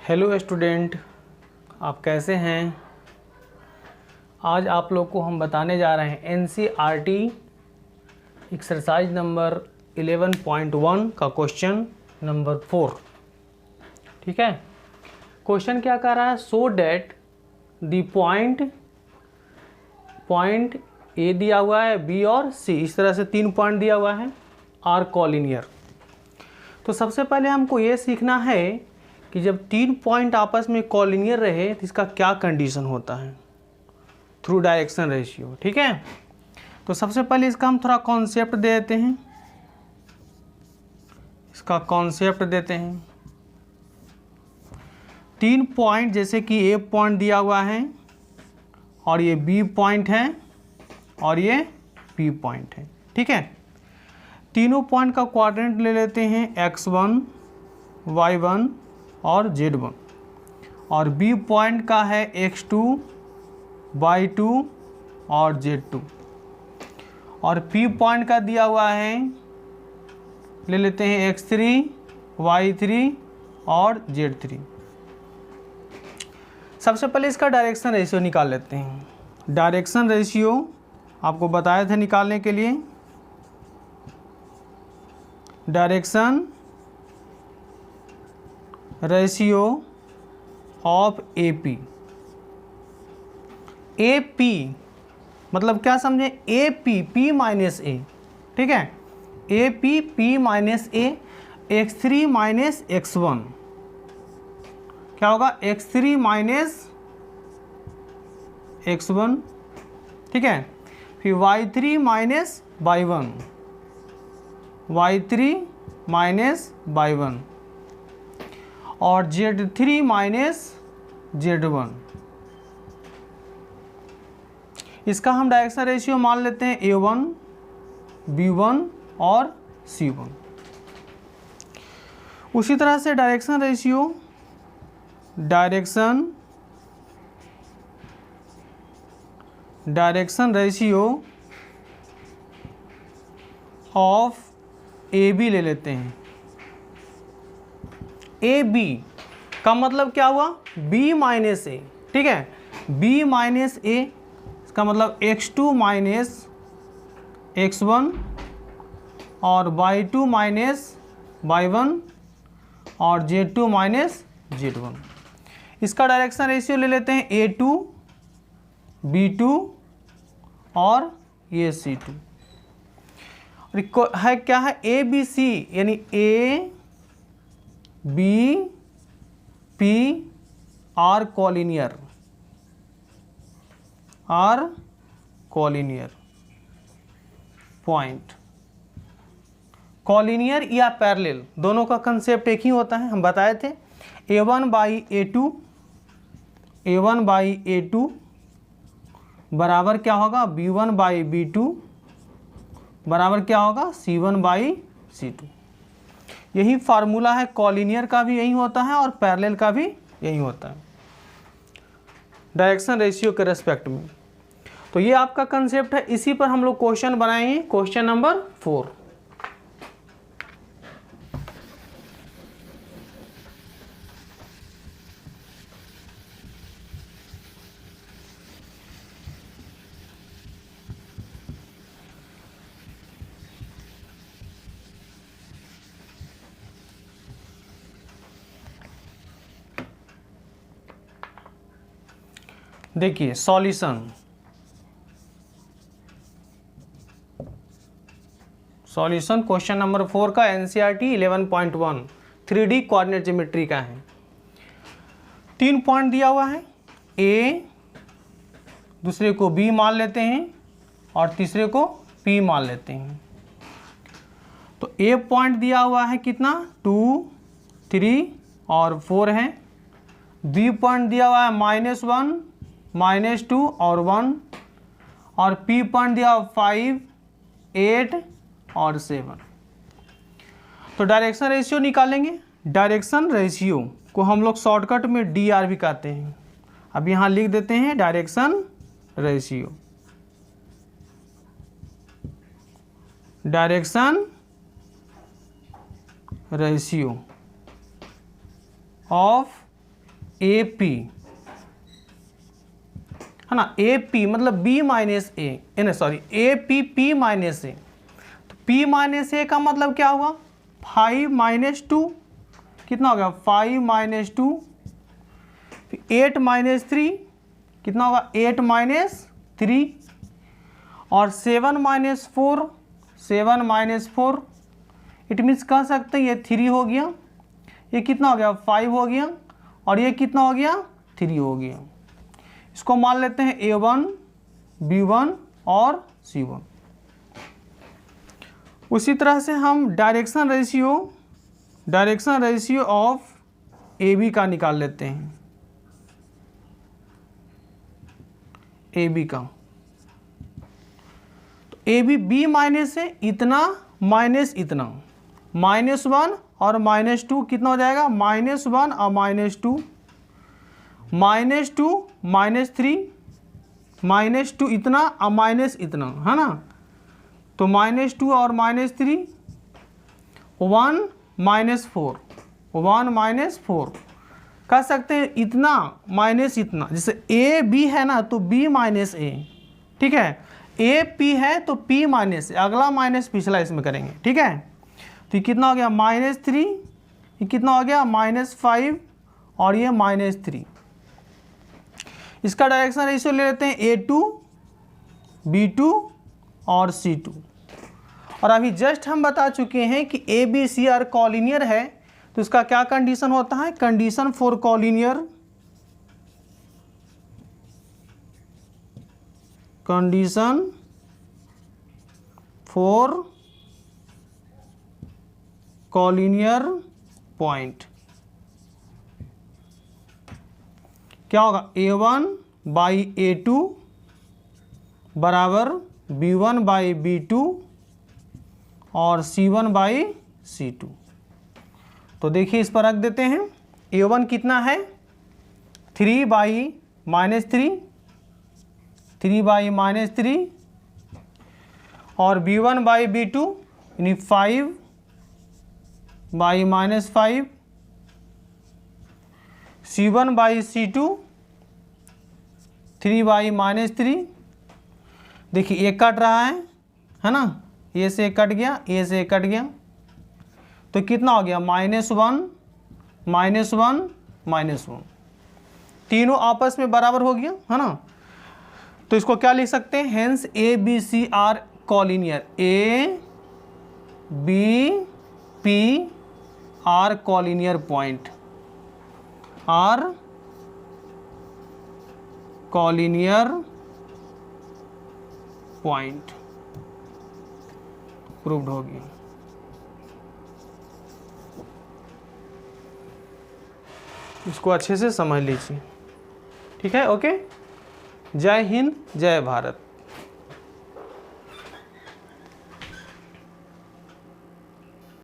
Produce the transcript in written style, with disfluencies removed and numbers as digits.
Hello student, आप कैसे हैं। आज आप लोग को हम बताने जा रहे हैं एनसीईआरटी एक्सरसाइज नंबर 11.1 का क्वेश्चन नंबर 4। ठीक है, क्वेश्चन क्या कह रहा है, so that the point A दिया हुआ है, बी और सी, इस तरह से 3 पॉइंट दिया हुआ है, आर कॉलिनियर। तो सबसे पहले हमको ये सीखना है कि जब 3 पॉइंट आपस में कॉलिनियर रहे तो इसका क्या कंडीशन होता है थ्रू डायरेक्शन रेशियो। ठीक है, तो सबसे पहले इसका हम थोड़ा कॉन्सेप्ट दे देते हैं। इसका कॉन्सेप्ट देते हैं, 3 पॉइंट जैसे कि ए पॉइंट दिया हुआ है और ये बी पॉइंट है और ये पी पॉइंट है। ठीक है, तीनों पॉइंट का क्वाड्रेंट ले लेते हैं, x1 y1 और z1, और बी पॉइंट का है x2 y2 और z2, और पी पॉइंट का दिया हुआ है, ले लेते हैं x3 y3 और z3। सबसे पहले इसका डायरेक्शन रेशियो निकाल लेते हैं। डायरेक्शन रेशियो आपको बताए थे निकालने के लिए, direction ratio of AP. AP मतलब क्या समझे, एपी पी माइनस ए। ठीक है, एपी पी माइनस ए, x3 माइनस x1 क्या होगा, x3 माइनस x1। ठीक है, फिर y3 minus y1, y3 minus y1 और z3 माइनस z1। इसका हम डायरेक्शन रेशियो मान लेते हैं a1 b1 और c1। उसी तरह से direction ratio of A B ले लेते हैं। ए बी का मतलब क्या हुआ, b माइनस ए। ठीक है, b माइनस ए इसका मतलब x2 माइनस x1 और y2 माइनस y1 और z2 माइनस z1। इसका डायरेक्शन रेशियो ले लेते हैं a2 b2 और ये c2। है क्या है, ए बी सी, यानी A B P R collinear, point. Collinear या पैरेलल दोनों का कंसेप्ट एक ही होता है, हम बताए थे। a1 बाई a2 बराबर क्या होगा, b1 बाई b2 बराबर क्या होगा, c1 बाई c2। यही फार्मूला है, कॉलिनियर का भी यही होता है और पैरेलल का भी यही होता है डायरेक्शन रेशियो के रेस्पेक्ट में। तो ये आपका कंसेप्ट है, इसी पर हम लोग क्वेश्चन बनाएंगे, क्वेश्चन नंबर 4। देखिए सॉल्यूशन क्वेश्चन नंबर 4 का एनसीईआरटी 11.1 3D कोऑर्डिनेट ज्योमेट्री का है। 3 पॉइंट दिया हुआ है, ए दूसरे को बी मान लेते हैं और तीसरे को पी मान लेते हैं। तो ए पॉइंट दिया हुआ है कितना, 2 3 और 4 है। बी पॉइंट दिया हुआ है -1 -2 और 1, और पी पॉइंट दिया 5 8 और 7। तो डायरेक्शन रेशियो निकालेंगे। डायरेक्शन रेशियो को हम लोग शॉर्टकट में DR भी कहते हैं। अब यहाँ लिख देते हैं direction ratio of A P, है ना, ए पी मतलब B minus A, sorry A P P minus A. तो पी माइनस ए का मतलब क्या हुआ, 5 माइनस 2, कितना हो गया 5 माइनस 2, 8 माइनस 3, कितना होगा 8 माइनस 3, और 7 माइनस 4, 7 माइनस 4, इट मीन्स कह सकते हैं ये 3 हो गया, ये कितना हो गया 5 हो गया, और ये कितना हो गया 3 हो गया। इसको मान लेते हैं A1, B1 और C1। उसी तरह से हम डायरेक्शन रेशियो ऑफ AB का निकाल लेते हैं, AB का। तो AB B माइनस है, इतना माइनस इतना, -1 और -2 कितना हो जाएगा, -1 और -2, -2 -3, -2 इतना और माइनस इतना, है ना। तो -2 और -3, 1 -4, 1 -4 कह सकते हैं, इतना माइनस इतना, जैसे ए बी है ना तो बी माइनस ए, ठीक है, ए पी है तो पी माइनस ए, अगला माइनस पिछला इसमें करेंगे, ठीक है। तो ये कितना हो गया -3, ये कितना हो गया -5, और ये -3। इसका डायरेक्शन रेशियो ले लेते हैं A2, B2 और C2। और अभी जस्ट हम बता चुके हैं कि ABCR कॉलिनियर है, तो इसका क्या कंडीशन होता है, condition for collinear, condition for collinear point क्या होगा, A1 बाई A2 बराबर B1 बाई B2 और C1 बाई C2। तो देखिए इस पर रख देते हैं, A1 कितना है 3 बाई -3, 3 बाई -3, और B1 बाई B2 यानी 5 by -5, C1 by C2 3 by -3। देखिए एक कट रहा है ना, ए से कट गया, ए से कट गया, तो कितना हो गया -1 -1 तीनों आपस में बराबर हो गया, है ना। तो इसको क्या लिख सकते हैं, hence ABCR collinear, A B P R collinear point, R collinear point proved होगी। इसको अच्छे से समझ लीजिए, ठीक है, ओके। जय हिंद, जय भारत।